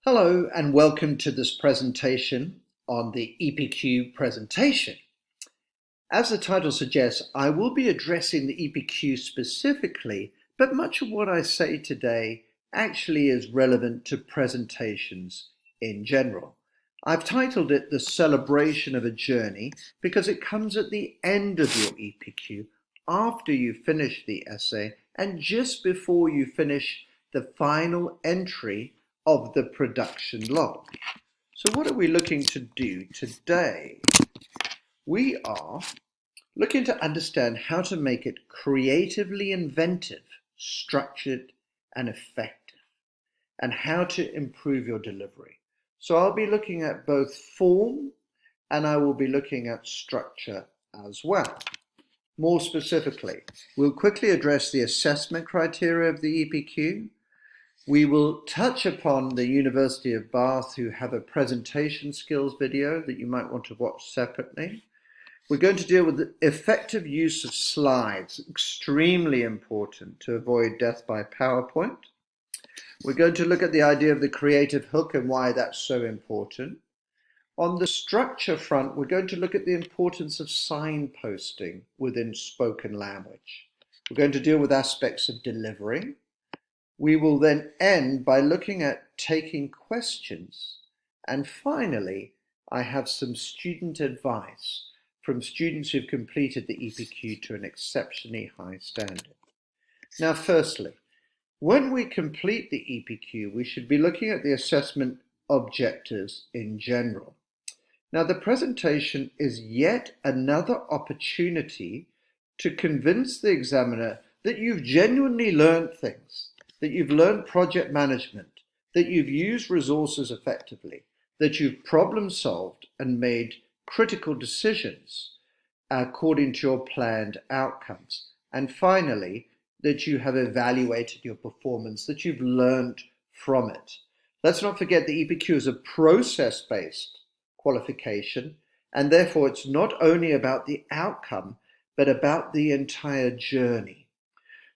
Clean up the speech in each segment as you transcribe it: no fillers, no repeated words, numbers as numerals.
Hello and welcome to this presentation on the Epq presentation. As the title suggests, I will be addressing the Epq specifically, but much of what I say today actually is relevant to presentations in general. I've titled it The Celebration of a Journey because it comes at the end of your Epq, after you finish the essay and just before you finish the final entry of the production log. So what are we looking to do today? We are looking to understand how to make it creatively inventive, structured, and effective, and how to improve your delivery. So I'll be looking at both form and I will be looking at structure as well. More specifically, we'll quickly address the assessment criteria of the Epq. We will touch upon the University of Bath, who have a presentation skills video that you might want to watch separately. We're going to deal with the effective use of slides, extremely important to avoid death by PowerPoint. We're going to look at the idea of the creative hook and why that's so important. On the structure front, we're going to look at the importance of signposting within spoken language. We're going to deal with aspects of delivery. We will then end by looking at taking questions. And finally, I have some student advice from students who've completed the Epq to an exceptionally high standard. Now, firstly, when we complete the Epq, we should be looking at the assessment objectives in general. Now, the presentation is yet another opportunity to convince the examiner that you've genuinely learned things, that you've learned project management, that you've used resources effectively, that you've problem solved and made critical decisions according to your planned outcomes. And finally, that you have evaluated your performance, that you've learned from it. Let's not forget the Epq is a process-based qualification, and therefore it's not only about the outcome, but about the entire journey.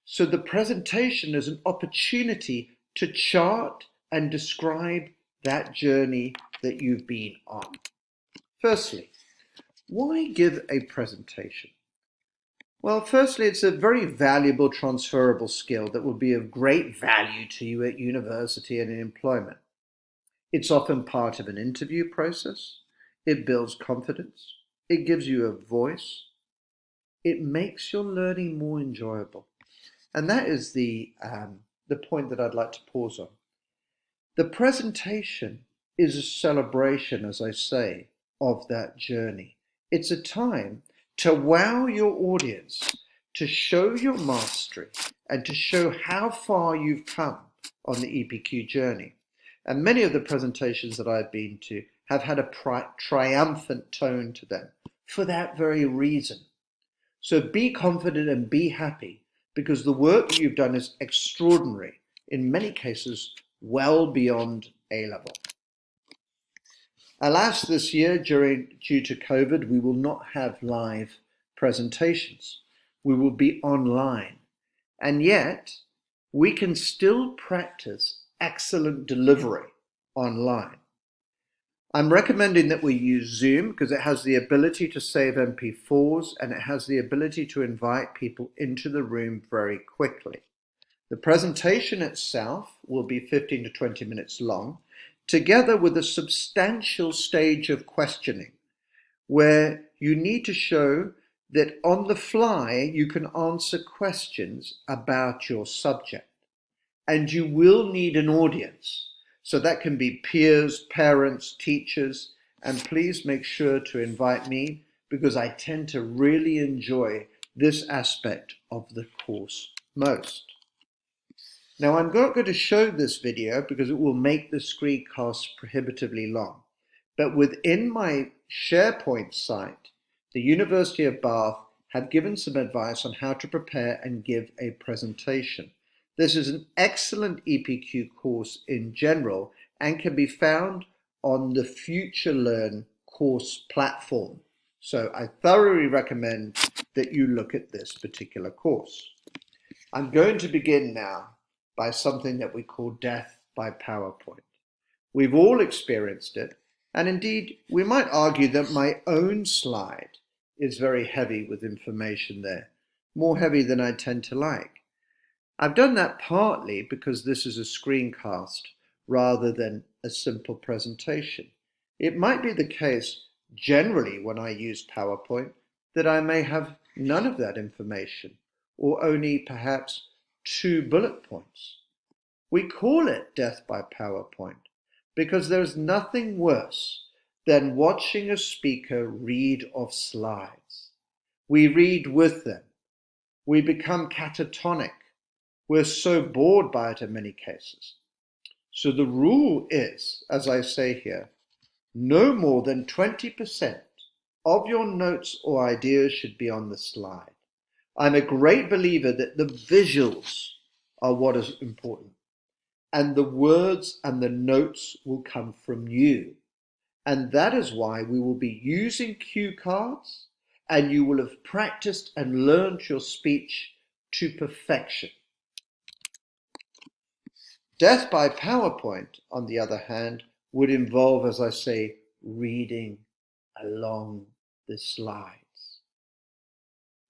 So the presentation is an opportunity to chart and describe that journey that you've been on. Firstly, why give a presentation? Well, firstly, it's a very valuable transferable skill that will be of great value to you at university and in employment. It's often part of an interview process. It builds confidence. It gives you a voice. It makes your learning more enjoyable. And that is the point that I'd like to pause on. The presentation is a celebration, as I say, of that journey. It's a time to wow your audience, to show your mastery, and to show how far you've come on the Epq journey. And many of the presentations that I've been to have had a triumphant tone to them for that very reason. So be confident and be happy, because the work that you've done is extraordinary, in many cases well beyond A-level. Alas, this year, due to COVID, we will not have live presentations. We will be online. And yet, we can still practice excellent delivery online. I'm recommending that we use Zoom because it has the ability to save MP4s and it has the ability to invite people into the room very quickly. The presentation itself will be 15 to 20 minutes long, together with a substantial stage of questioning, where you need to show that on the fly you can answer questions about your subject. And you will need an audience. So that can be peers, parents, teachers, and please make sure to invite me because I tend to really enjoy this aspect of the course most. Now, I'm not going to show this video because it will make the screencast prohibitively long, but within my Sharepoint site, the University of Bath have given some advice on how to prepare and give a presentation. This is an excellent Epq course in general and can be found on the Future Learn course platform. So I thoroughly recommend that you look at this particular course. I'm going to begin now by something that we call death by PowerPoint. We've all experienced it, and indeed we might argue that my own slide is very heavy with information there, more heavy than I tend to like. I've done that partly because this is a screencast rather than a simple presentation. It might be the case generally when I use PowerPoint that I may have none of that information or only perhaps 2 bullet points. We call it death by PowerPoint because there's nothing worse than watching a speaker read off slides. We read with them. We become catatonic. We're so bored by it in many cases. So the rule is, as I say here, no more than 20% of your notes or ideas should be on the slide. I'm a great believer that the visuals are what is important, and the words and the notes will come from you. And that is why we will be using cue cards, and you will have practiced and learned your speech to perfection. Death by PowerPoint, on the other hand, would involve, as I say, reading along the slides.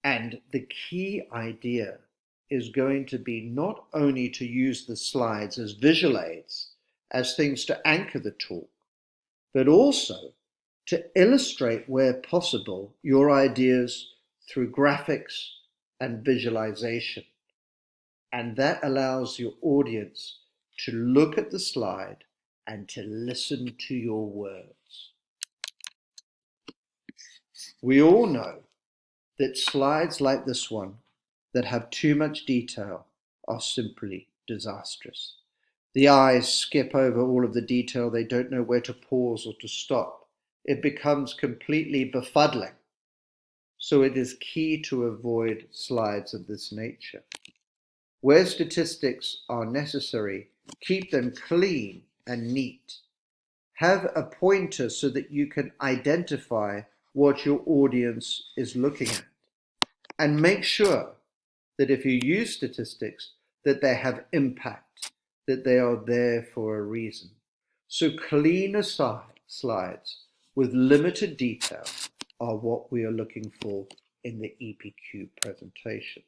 And the key idea is going to be not only to use the slides as visual aids, as things to anchor the talk, but also to illustrate where possible your ideas through graphics and visualization. And that allows your audience to look at the slide and to listen to your words. We all know that slides like this one that have too much detail are simply disastrous. The eyes skip over all of the detail. They don't know where to pause or to stop. It becomes completely befuddling. So it is key to avoid slides of this nature. Where statistics are necessary, keep them clean and neat. Have a pointer so that you can identify what your audience is looking at. And make sure that if you use statistics, that they have impact, that they are there for a reason. So cleaner slides with limited detail are what we are looking for in the EPQ presentation.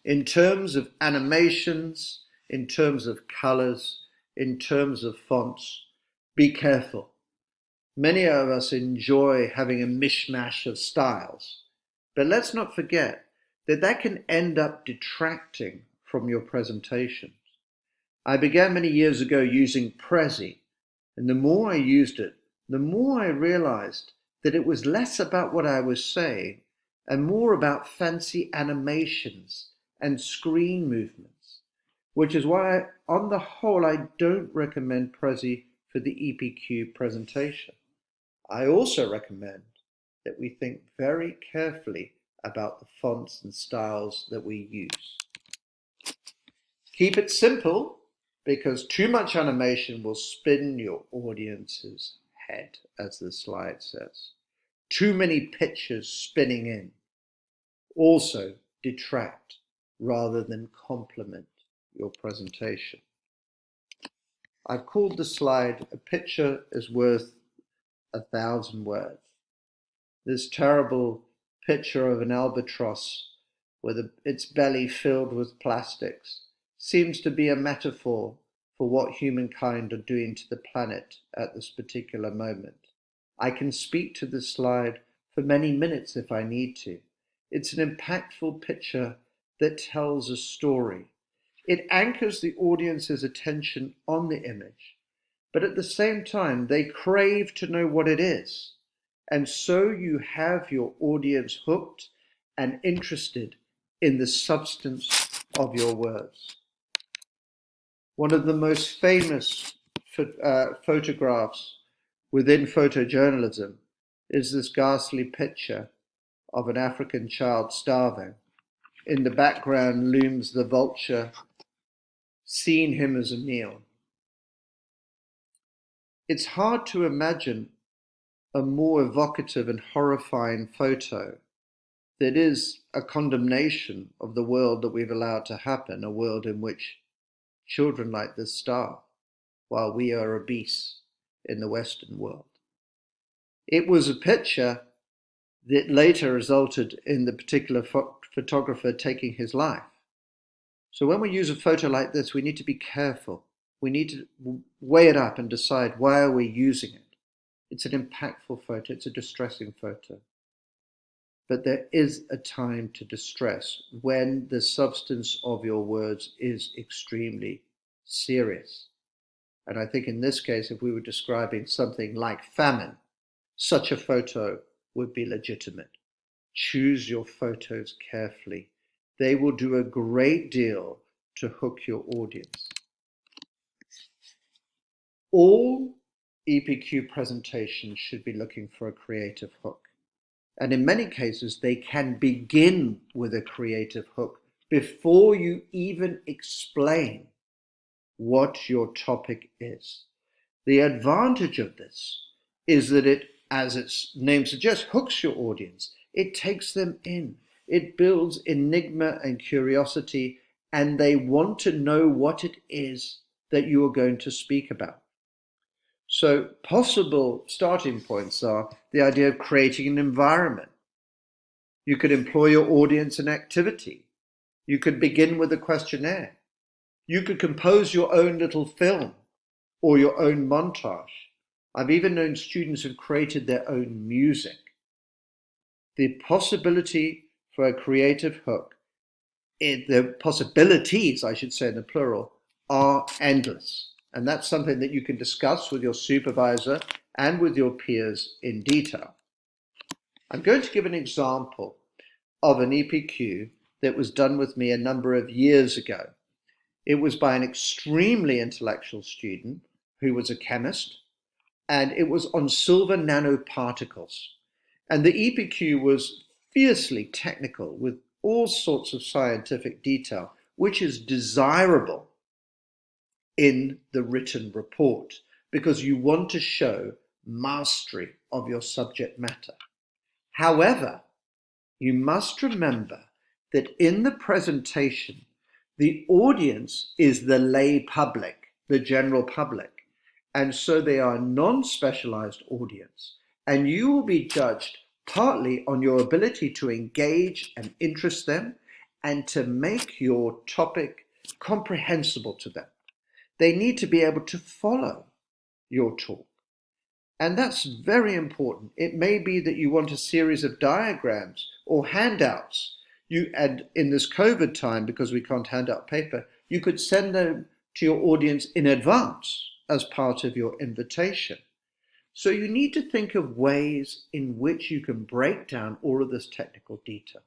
In terms of animations, in terms of colors, in terms of fonts, be careful. Many of us enjoy having a mishmash of styles, but let's not forget that that can end up detracting from your presentations. I began many years ago using Prezi, and the more I used it, the more I realized that it was less about what I was saying and more about fancy animations and screen movements, which is why, on the whole, I don't recommend Prezi for the EPQ presentation. I also recommend that we think very carefully about the fonts and styles that we use. Keep it simple, because too much animation will spin your audience's head, as the slide says. Too many pictures spinning in also detract rather than complement your presentation. I've called the slide "A Picture is Worth 1,000 Words." This terrible picture of an albatross with its belly filled with plastics seems to be a metaphor for what humankind are doing to the planet at this particular moment. I can speak to this slide for many minutes if I need to. It's an impactful picture that tells a story. It anchors the audience's attention on the image, but at the same time, they crave to know what it is. And so you have your audience hooked and interested in the substance of your words. One of the most famous photographs within photojournalism is this ghastly picture of an African child starving. In the background looms the vulture, seeing him as a meal. It's hard to imagine a more evocative and horrifying photo that is a condemnation of the world that we've allowed to happen, a world in which children like this starve. while we are obese in the Western world. It was a picture that later resulted in the particular photographer taking his life. So when we use a photo like this, we need to be careful. We need to weigh it up and decide, why are we using it? It's an impactful photo. It's a distressing photo. But there is a time to distress when the substance of your words is extremely serious. And I think in this case, if we were describing something like famine, such a photo would be legitimate. Choose your photos carefully. They will do a great deal to hook your audience. All EPQ presentations should be looking for a creative hook. And in many cases, they can begin with a creative hook before you even explain what your topic is. The advantage of this is that it, as its name suggests, hooks your audience. It takes them in. It builds enigma and curiosity, and they want to know what it is that you are going to speak about. So possible starting points are the idea of creating an environment. You could employ your audience in activity. You could begin with a questionnaire. You could compose your own little film or your own montage. I've even known students who've created their own music. The possibility for a creative hook, the possibilities, I should say in the plural, are endless. And that's something that you can discuss with your supervisor and with your peers in detail. I'm going to give an example of an EPQ that was done with me a number of years ago. It was by an extremely intellectual student who was a chemist, and it was on silver nanoparticles. And the EPQ was fiercely technical with all sorts of scientific detail, which is desirable in the written report because you want to show mastery of your subject matter. However, you must remember that in the presentation, the audience is the lay public, the general public, and so they are a non-specialized audience, and you will be judged partly on your ability to engage and interest them and to make your topic comprehensible to them. They need to be able to follow your talk. And that's very important. It may be that you want a series of diagrams or handouts. And in this COVID time, because we can't hand out paper, you could send them to your audience in advance as part of your invitation. So you need to think of ways in which you can break down all of this technical detail.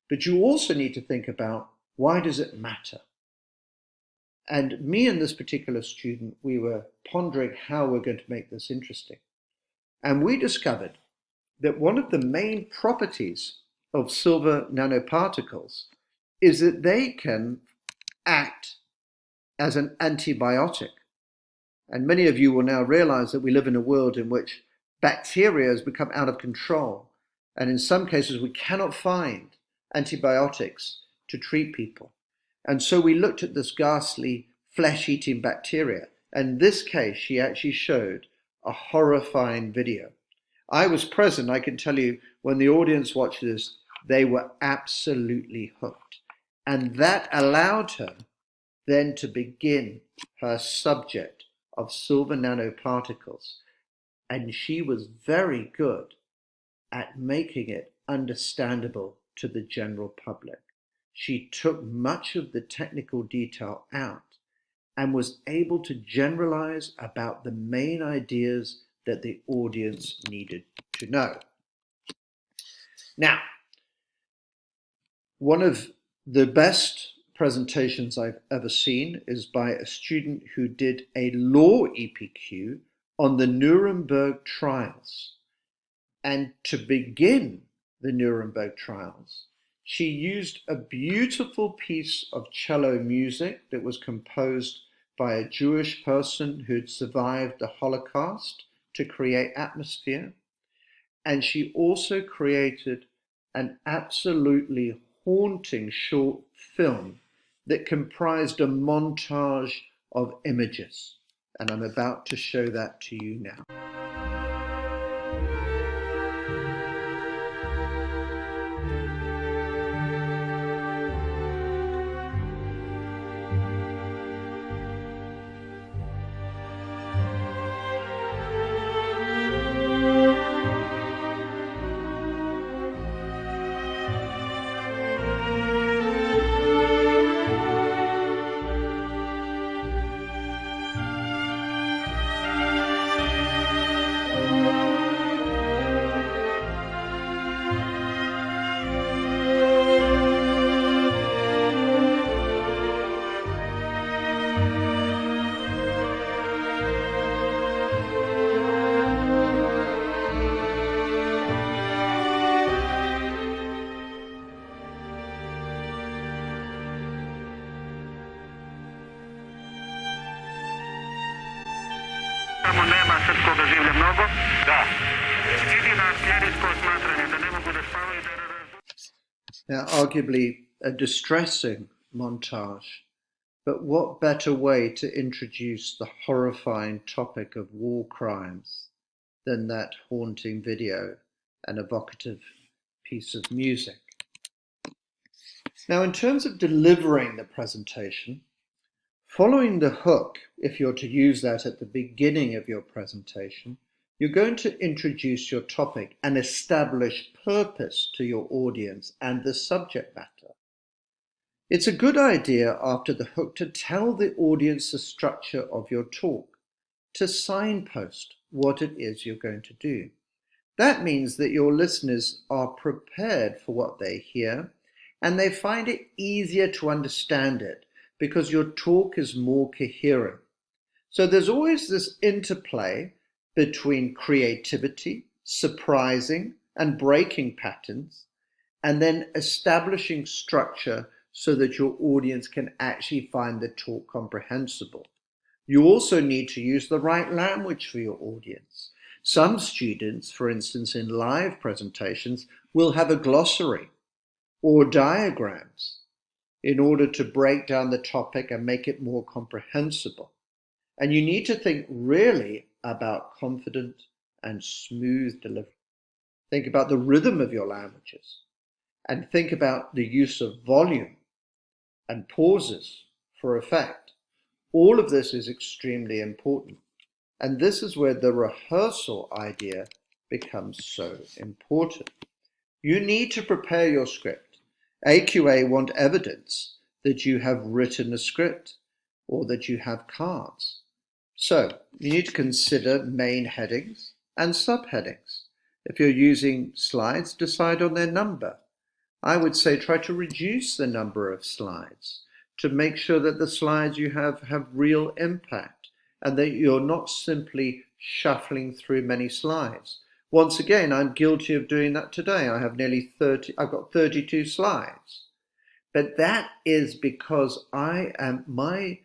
But you also need to think about, why does it matter? And me and this particular student, we were pondering how we're going to make this interesting. And we discovered that one of the main properties of silver nanoparticles is that they can act as an antibiotic. And many of you will now realize that we live in a world in which bacteria has become out of control. And in some cases, we cannot find antibiotics to treat people. And so we looked at this ghastly flesh-eating bacteria. And in this case, she actually showed a horrifying video. I was present. I can tell you, when the audience watched this, they were absolutely hooked. And that allowed her then to begin her subject of silver nanoparticles. And she was very good at making it understandable to the general public. She took much of the technical detail out and was able to generalize about the main ideas that the audience needed to know. Now, one of the best presentations I've ever seen is by a student who did a law EPQ on the Nuremberg trials. And to begin the Nuremberg trials, she used a beautiful piece of cello music that was composed by a Jewish person who'd survived the Holocaust to create atmosphere. And she also created an absolutely haunting short film that comprised a montage of images. and I'm about to show that to you now. Nema srpsko doživlja mnogo. Da. Jedina kleričko smatranje da ne mogu da spavaju da Now, arguably a distressing montage, but what better way to introduce the horrifying topic of war crimes than that haunting video and evocative piece of music? Now, in terms of delivering the presentation, following the hook, if you're to use that at the beginning of your presentation, you're going to introduce your topic and establish purpose to your audience and the subject matter. It's a good idea after the hook to tell the audience the structure of your talk, to signpost what it is you're going to do. That means that your listeners are prepared for what they hear and they find it easier to understand it because your talk is more coherent. So there's always this interplay between creativity, surprising, and breaking patterns, and then establishing structure so that your audience can actually find the talk comprehensible. You also need to use the right language for your audience. Some students, for instance, in live presentations, will have a glossary or diagrams in order to break down the topic and make it more comprehensible. And you need to think really about confident and smooth delivery. Think about the rhythm of your languages and think about the use of volume and pauses for effect. All of this is extremely important. And this is where the rehearsal idea becomes so important. You need to prepare your script. AQA want evidence that you have written a script or that you have cards. So you need to consider main headings and subheadings. If you're using slides, decide on their number. I would say try to reduce the number of slides to make sure that the slides you have real impact and that you're not simply shuffling through many slides. Once again, I'm guilty of doing that today. I've got 32 slides. But that is because my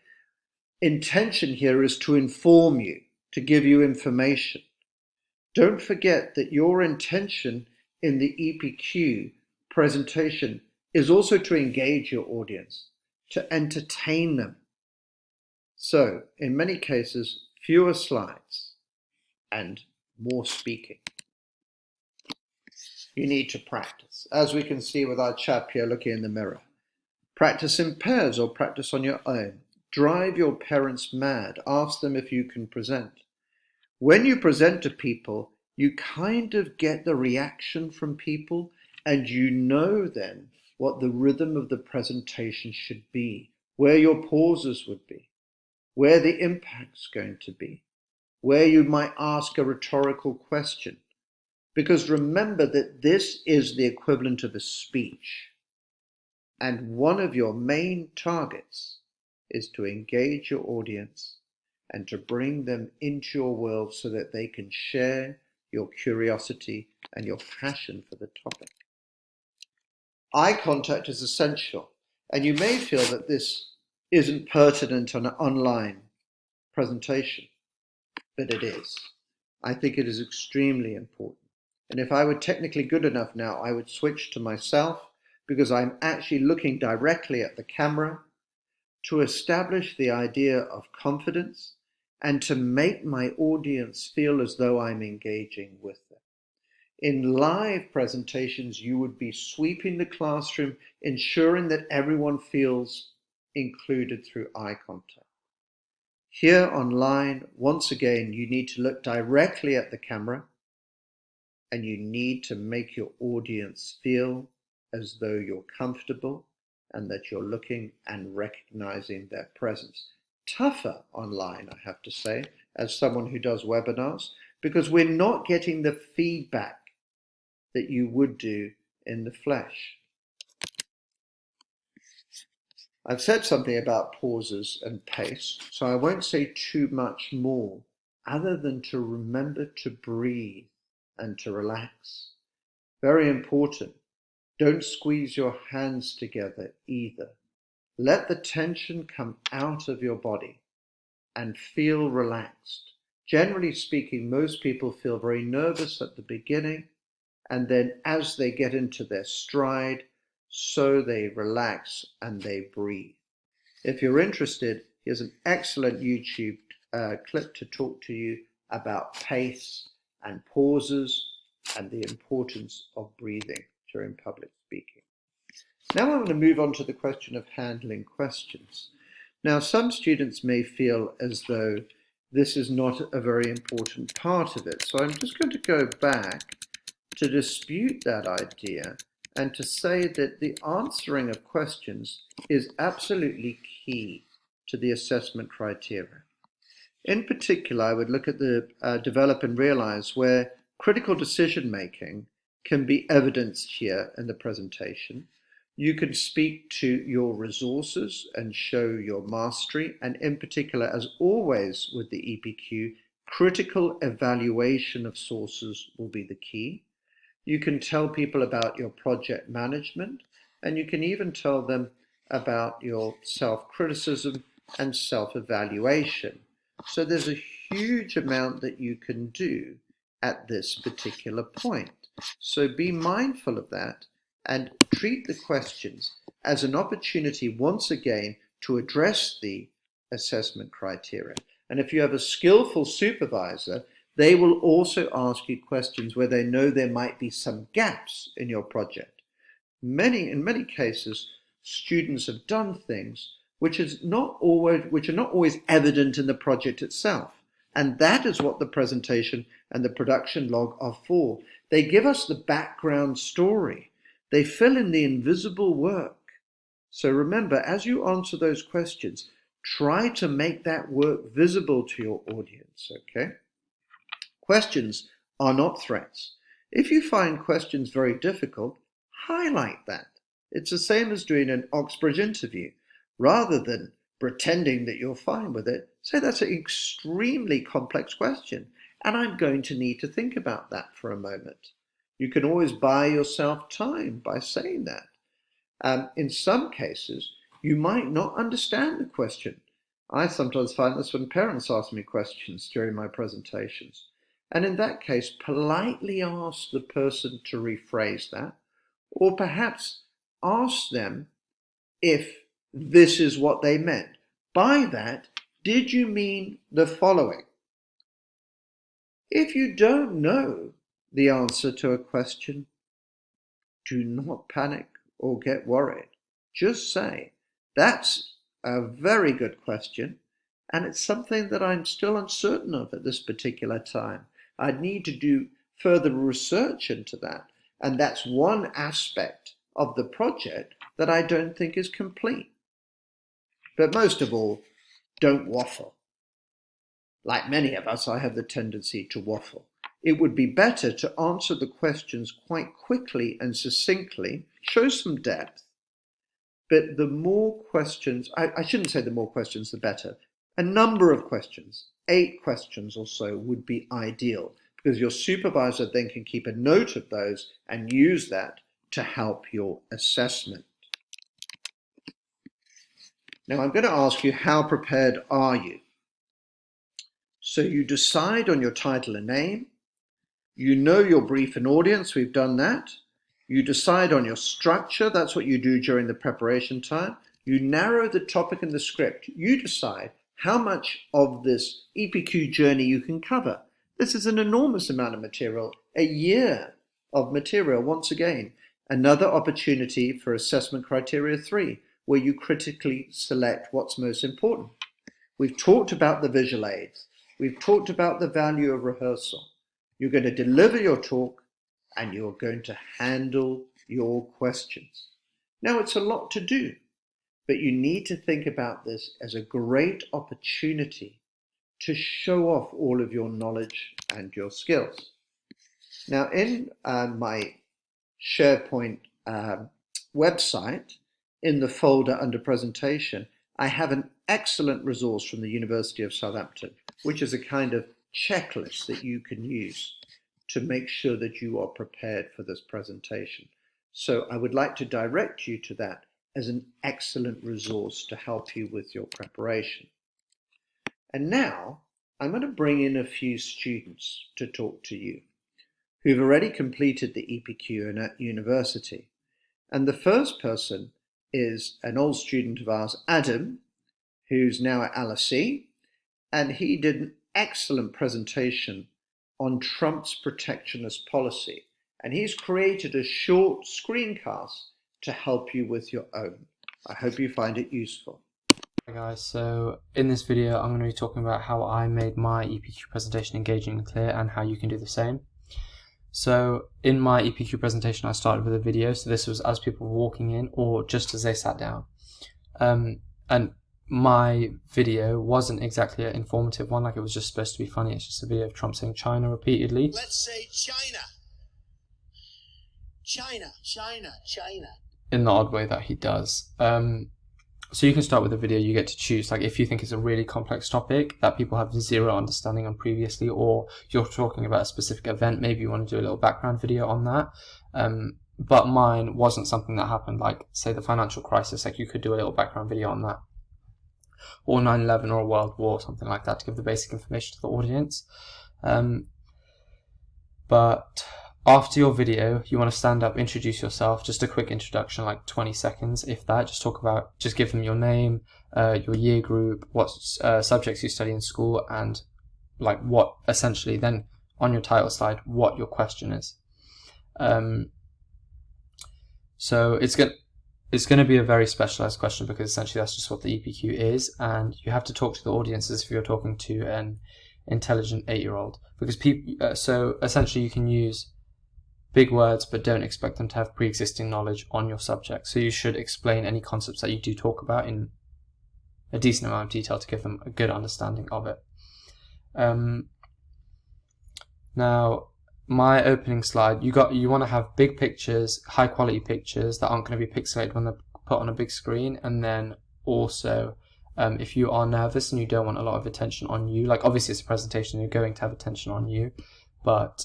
intention here is to inform you, to give you information. Don't forget that your intention in the EPQ presentation is also to engage your audience, to entertain them. So, in many cases, fewer slides and more speaking. You need to practice, as we can see with our chap here looking in the mirror. Practice in pairs or practice on your own. Drive your parents mad. Ask them if you can present. When you present to people, you kind of get the reaction from people and you know then what the rhythm of the presentation should be, where your pauses would be, where the impact's going to be, where you might ask a rhetorical question. Because remember that this is the equivalent of a speech. And one of your main targets is to engage your audience and to bring them into your world so that they can share your curiosity and your passion for the topic. Eye contact is essential, and you may feel that this isn't pertinent on an online presentation, but it is. I think it is extremely important. And if I were technically good enough now, I would switch to myself because I'm actually looking directly at the camera to establish the idea of confidence and to make my audience feel as though I'm engaging with them. In live presentations, you would be sweeping the classroom, ensuring that everyone feels included through eye contact. Here online, once again, you need to look directly at the camera and you need to make your audience feel as though you're comfortable and that you're looking and recognizing their presence. Tougher online, I have to say, as someone who does webinars, because we're not getting the feedback that you would do in the flesh. I've said something about pauses and pace, so I won't say too much more other than to remember to breathe and to relax. Very important. Don't squeeze your hands together either. Let the tension come out of your body and feel relaxed. Generally speaking, most people feel very nervous at the beginning, and then as they get into their stride, so they relax and they breathe. If you're interested, here's an excellent YouTube clip to talk to you about pace and pauses and the importance of breathing during public speaking. Now I'm going to move on to the question of handling questions. Now, some students may feel as though this is not a very important part of it, so I'm just going to go back to dispute that idea and to say that the answering of questions is absolutely key to the assessment criteria. In particular, I would look at the develop and realize where critical decision making can be evidenced here in the presentation. You can speak to your resources and show your mastery, and in particular, as always with the EPQ, critical evaluation of sources will be the key. You can tell people about your project management, and you can even tell them about your self-criticism and self-evaluation. So there's a huge amount that you can do at this particular point. So be mindful of that and treat the questions as an opportunity once again to address the assessment criteria. And if you have a skillful supervisor, they will also ask you questions where they know there might be some gaps in your project. In many cases, students have done things which are not always evident in the project itself. And that is what the presentation and the production log are for. They give us the background story. They fill in the invisible work. So remember, as you answer those questions, try to make that work visible to your audience, okay? Questions are not threats. If you find questions very difficult, highlight that. It's the same as doing an Oxbridge interview. Rather than pretending that you're fine with it, say that's an extremely complex question, and I'm going to need to think about that for a moment. You can always buy yourself time by saying that. In some cases, you might not understand the question. I sometimes find this when parents ask me questions during my presentations. And in that case, politely ask the person to rephrase that, or perhaps ask them if this is what they meant. By that, did you mean the following? If you don't know the answer to a question, do not panic or get worried. Just say, that's a very good question, and it's something that I'm still uncertain of at this particular time. I'd need to do further research into that, and that's one aspect of the project that I don't think is complete. But most of all, don't waffle. Like many of us, I have the tendency to waffle. It would be better to answer the questions quite quickly and succinctly, show some depth, but the more questions, I shouldn't say the more questions, the better. A number of questions, 8 questions or so, would be ideal, because your supervisor then can keep a note of those and use that to help your assessment. Now I'm going to ask you, how prepared are you? So you decide on your title and name. You know your brief and audience, we've done that. You decide on your structure, that's what you do during the preparation time. You narrow the topic and the script. You decide how much of this EPQ journey you can cover. This is an enormous amount of material, a year of material. Once again, another opportunity for assessment criteria 3, where you critically select what's most important. We've talked about the visual aids. We've talked about the value of rehearsal. You're going to deliver your talk and you're going to handle your questions. Now, it's a lot to do, but you need to think about this as a great opportunity to show off all of your knowledge and your skills. Now, in my Sharepoint website, in the folder under presentation, I have an excellent resource from the University of Southampton, which is a kind of checklist that you can use to make sure that you are prepared for this presentation. So I would like to direct you to that as an excellent resource to help you with your preparation. And now I'm going to bring in a few students to talk to you who've already completed the EPQ at university. And the first person is an old student of ours, Adam, who's now at LSE, and he did an excellent presentation on Trump's protectionist policy. And he's created a short screencast to help you with your own. I hope you find it useful. Hi guys, so in this video I'm going to be talking about how I made my EPQ presentation engaging and clear and how you can do the same. So in my EPQ presentation I started with a video, so this was as people were walking in or just as they sat down. And my video wasn't exactly an informative one, like it was just supposed to be funny. It's just a video of Trump saying China repeatedly. Let's say China. China, China, China. In the odd way that he does. So you can start with a video, you get to choose, like if you think it's a really complex topic that people have zero understanding on previously, or you're talking about a specific event, maybe you want to do a little background video on that. But mine wasn't something that happened, like say the financial crisis, like you could do a little background video on that. Or 9/11 or a world war, something like that, to give the basic information to the audience. But after your video, you want to stand up, introduce yourself, just a quick introduction, like 20 seconds, if that. Just give them your name, your year group, what subjects you study in school, and like what, essentially, then on your title slide, what your question is. So it's going to be a very specialized question because essentially that's just what the EPQ is, and you have to talk to the audience as if you're talking to an intelligent 8-year-old, because people. So essentially, you can use big words, but don't expect them to have pre-existing knowledge on your subject. So you should explain any concepts that you do talk about in a decent amount of detail to give them a good understanding of it. Now, my opening slide, you want to have big pictures, high quality pictures that aren't going to be pixelated when they're put on a big screen, and then also if you are nervous and you don't want a lot of attention on you, like obviously it's a presentation, you're going to have attention on you, but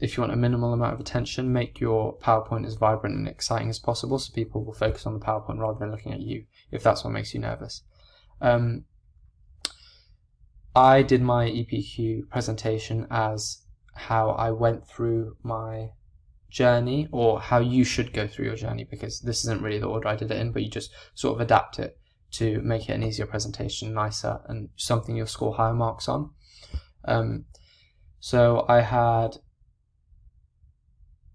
if you want a minimal amount of attention, make your PowerPoint as vibrant and exciting as possible so people will focus on the PowerPoint rather than looking at you, if that's what makes you nervous. I did my EPQ presentation as how I went through my journey, or how you should go through your journey, because this isn't really the order I did it in, but you just sort of adapt it to make it an easier presentation, nicer, and something you'll score higher marks on. So I had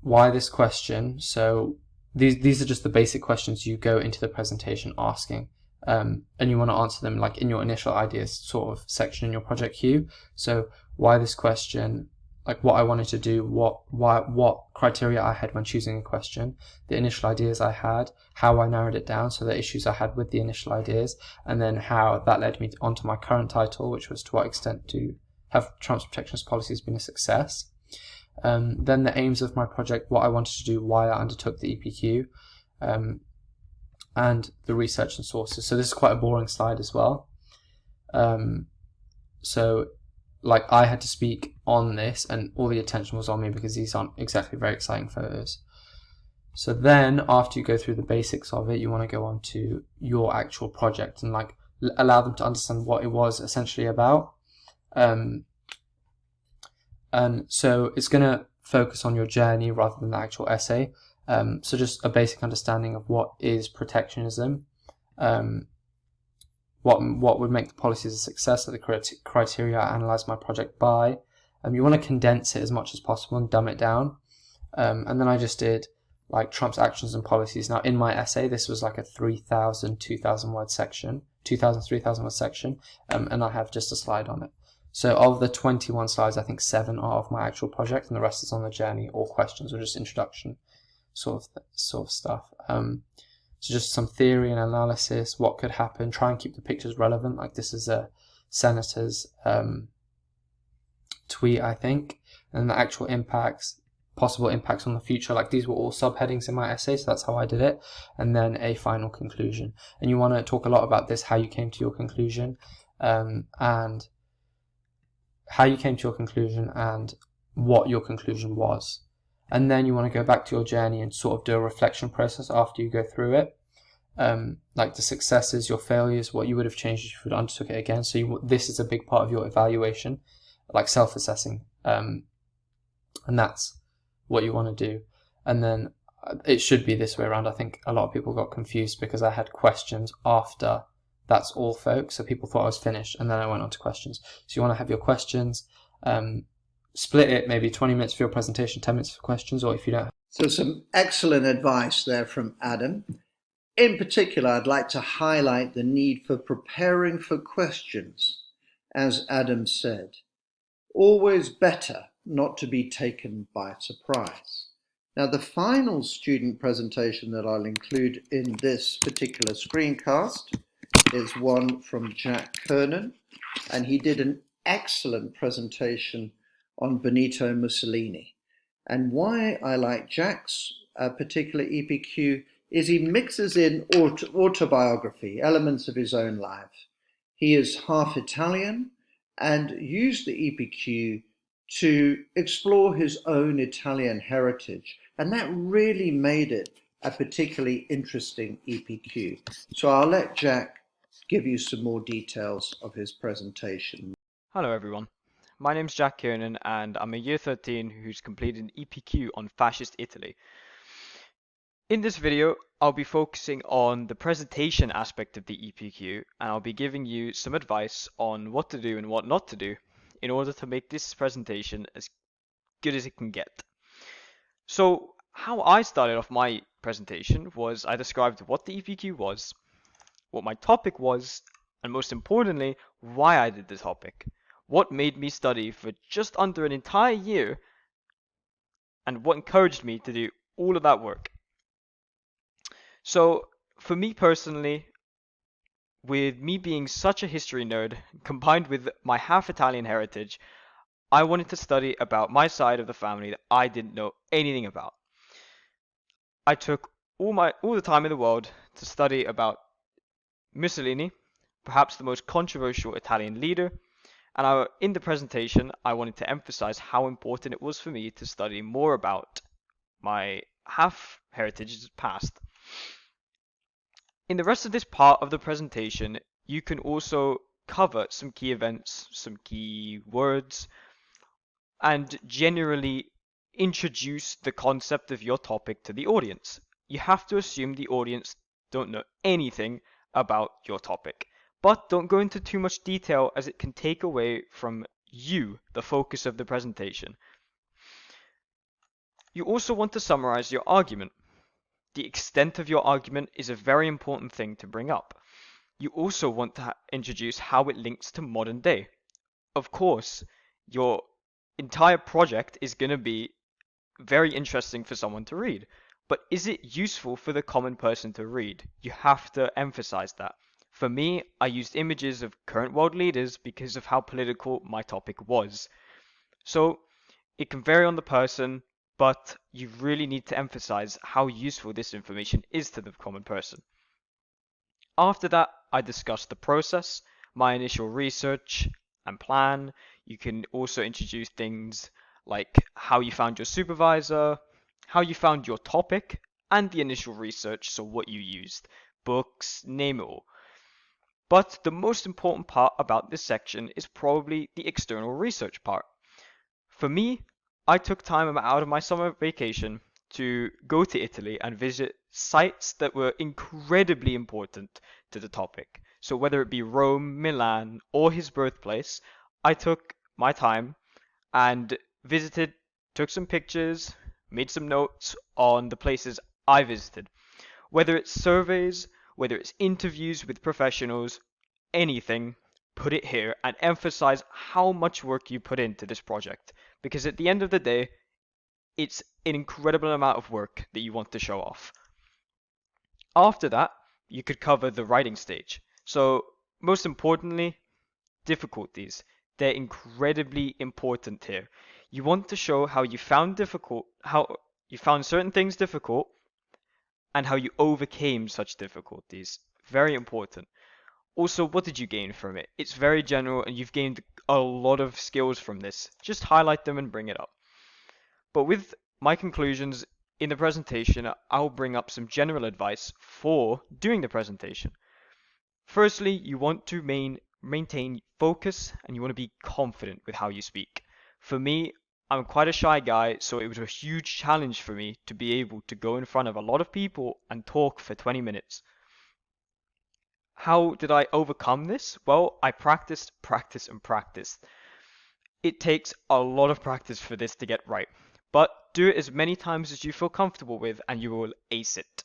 why this question. So these are just the basic questions you go into the presentation asking, and you want to answer them like in your initial ideas sort of section in your project queue. So why this question, like what I wanted to do, what criteria I had when choosing a question, the initial ideas I had, how I narrowed it down, so the issues I had with the initial ideas, and then how that led me onto my current title, which was to what extent have Trump's protectionist policies been a success. Then the aims of my project, what I wanted to do, why I undertook the EPQ, and the research and sources. So this is quite a boring slide as well. So like I had to speak on this and all the attention was on me because these aren't exactly very exciting photos. So then after you go through the basics of it, you want to go on to your actual project and like allow them to understand what it was essentially about. And so it's going to focus on your journey rather than the actual essay. So just a basic understanding of what is protectionism, what would make the policies a success, are the criteria I analysed my project by. You want to condense it as much as possible and dumb it down. And then I just did like Trump's actions and policies. Now in my essay, this was like a 2,000 word section, 3,000 word section, and I have just a slide on it. So of the 21 slides, I think 7 are of my actual project, and the rest is on the journey or questions or just introduction sort of stuff. So just some theory and analysis, what could happen, try and keep the pictures relevant. Like this is a senator's tweet, I think, and the actual impacts, possible impacts on the future. Like these were all subheadings in my essay, so that's how I did it. And then a final conclusion. And you want to talk a lot about this, how you came to your conclusion, and how you came to your conclusion and what your conclusion was. And then you want to go back to your journey and sort of do a reflection process after you go through it. Like the successes, your failures, what you would have changed if you would have undertook it again. So this is a big part of your evaluation, like self-assessing. And that's what you want to do. And then it should be this way around. I think a lot of people got confused because I had questions after that's all, folks. So people thought I was finished, and then I went on to questions. So you want to have your questions, split it maybe 20 minutes for your presentation, 10 minutes for questions, or if you don't. So some excellent advice there from Adam. In particular, I'd like to highlight the need for preparing for questions. As Adam said, always better not to be taken by surprise. Now, the final student presentation that I'll include in this particular screencast is one from Jack Kernan, and he did an excellent presentation on Benito Mussolini. And why I like Jack's particular EPQ is he mixes in autobiography, elements of his own life. He is half Italian and used the EPQ to explore his own Italian heritage, and that really made it a particularly interesting EPQ. So I'll let Jack give you some more details of his presentation. Hello everyone, my name's Jack Kiernan and I'm a year 13 who's completed an EPQ on fascist Italy. In this video, I'll be focusing on the presentation aspect of the EPQ, and I'll be giving you some advice on what to do and what not to do in order to make this presentation as good as it can get. So how I started off my presentation was I described what the EPQ was, what my topic was, and most importantly, why I did the topic, what made me study for just under an entire year, and what encouraged me to do all of that work. So for me personally, with me being such a history nerd, combined with my half Italian heritage, I wanted to study about my side of the family that I didn't know anything about. I took all the time in the world to study about Mussolini, perhaps the most controversial Italian leader, and in the presentation I wanted to emphasize how important it was for me to study more about my half heritage's past. In the rest of this part of the presentation, you can also cover some key events, some key words, and generally introduce the concept of your topic to the audience. You have to assume the audience don't know anything about your topic, but don't go into too much detail as it can take away from you, the focus of the presentation. You also want to summarize your argument. The extent of your argument is a very important thing to bring up. You also want to introduce how it links to modern day. Of course, your entire project is going to be very interesting for someone to read, but is it useful for the common person to read? You have to emphasize that. For me, I used images of current world leaders because of how political my topic was. So it can vary on the person, but you really need to emphasize how useful this information is to the common person. After that, I discussed the process, my initial research and plan. You can also introduce things like how you found your supervisor, how you found your topic, and the initial research, so what you used, books, name it all. But the most important part about this section is probably the external research part. For me, I took time out of my summer vacation to go to Italy and visit sites that were incredibly important to the topic. So whether it be Rome, Milan, or his birthplace, I took my time and visited, took some pictures, made some notes on the places I visited. Whether it's surveys, whether it's interviews with professionals, anything, put it here and emphasize how much work you put into this project. Because at the end of the day, it's an incredible amount of work that you want to show off. After that, you could cover the writing stage. So, most importantly, difficulties. They're incredibly important here. You want to show how you found certain things difficult and how you overcame such difficulties. Very important. Also, what did you gain from it? It's very general and you've gained a lot of skills from this. Just highlight them and bring it up. But with my conclusions in the presentation, I'll bring up some general advice for doing the presentation. Firstly, you want to maintain focus and you want to be confident with how you speak. For me, I'm quite a shy guy, so it was a huge challenge for me to be able to go in front of a lot of people and talk for 20 minutes. How did I overcome this? Well, I practiced, and practiced. It takes a lot of practice for this to get right, but do it as many times as you feel comfortable with and you will ace it.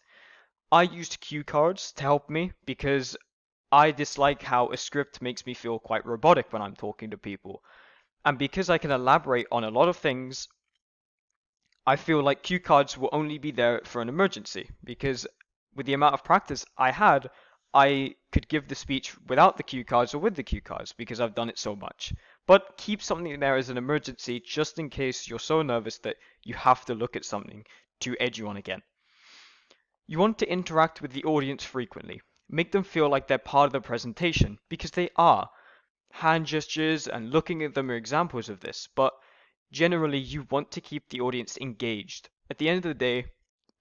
I used cue cards to help me because I dislike how a script makes me feel quite robotic when I'm talking to people. And because I can elaborate on a lot of things, I feel like cue cards will only be there for an emergency. Because with the amount of practice I had, I could give the speech without the cue cards or with the cue cards because I've done it so much. But keep something there as an emergency just in case you're so nervous that you have to look at something to edge you on again. You want to interact with the audience frequently. Make them feel like they're part of the presentation, because they are. Hand gestures and looking at them are examples of this, but generally you want to keep the audience engaged. At the end of the day,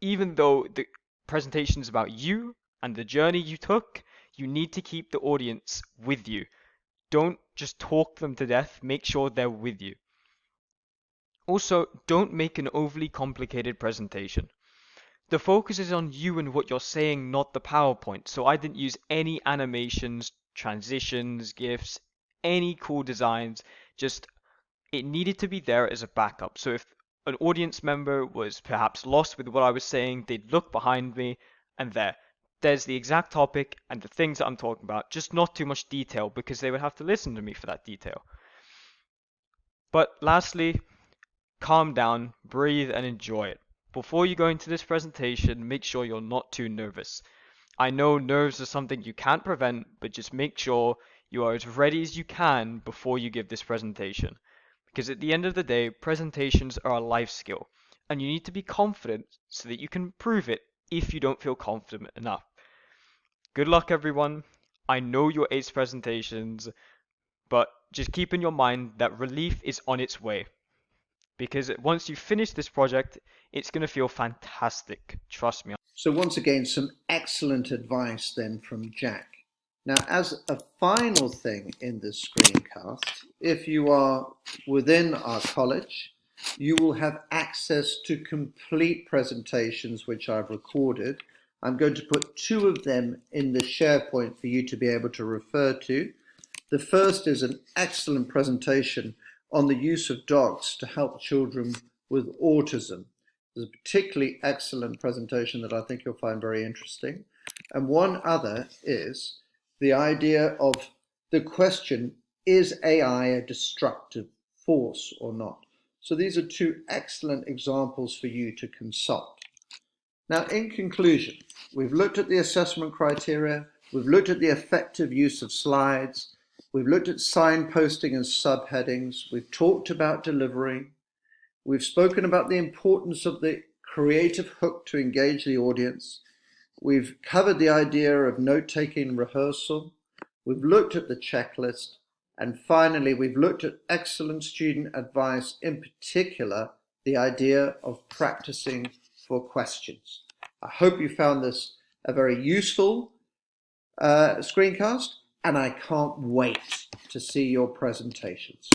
even though the presentation is about you and the journey you took, you need to keep the audience with you. Don't just talk them to death, make sure they're with you. Also, don't make an overly complicated presentation. The focus is on you and what you're saying, not the PowerPoint. So I didn't use any animations, transitions, GIFs, any cool designs. Just, it needed to be there as a backup. So if an audience member was perhaps lost with what I was saying, they'd look behind me and there's the exact topic and the things that I'm talking about. Just not too much detail because they would have to listen to me for that detail. But lastly, calm down, breathe and enjoy it. Before you go into this presentation, make sure you're not too nervous. I know nerves are something you can't prevent, but just make sure you are as ready as you can before you give this presentation. Because at the end of the day, presentations are a life skill, and you need to be confident so that you can prove it if you don't feel confident enough. Good luck, everyone. I know your ace presentations, but just keep in your mind that relief is on its way. Because once you finish this project, it's going to feel fantastic. Trust me. So once again, some excellent advice then from Jack. Now, as a final thing in this screencast, if you are within our college, you will have access to complete presentations which I've recorded. I'm going to put 2 of them in the Sharepoint for you to be able to refer to. The first is an excellent presentation on the use of dogs to help children with autism. There's a particularly excellent presentation that I think you'll find very interesting. And one other is the idea of the question, is AI a destructive force or not? So these are 2 excellent examples for you to consult. Now, in conclusion, we've looked at the assessment criteria, we've looked at the effective use of slides, we've looked at signposting and subheadings, we've talked about delivery, we've spoken about the importance of the creative hook to engage the audience, we've covered the idea of note-taking and rehearsal, we've looked at the checklist, and finally we've looked at excellent student advice, in particular the idea of practicing for questions. I hope you found this a very useful screencast, and I can't wait to see your presentations.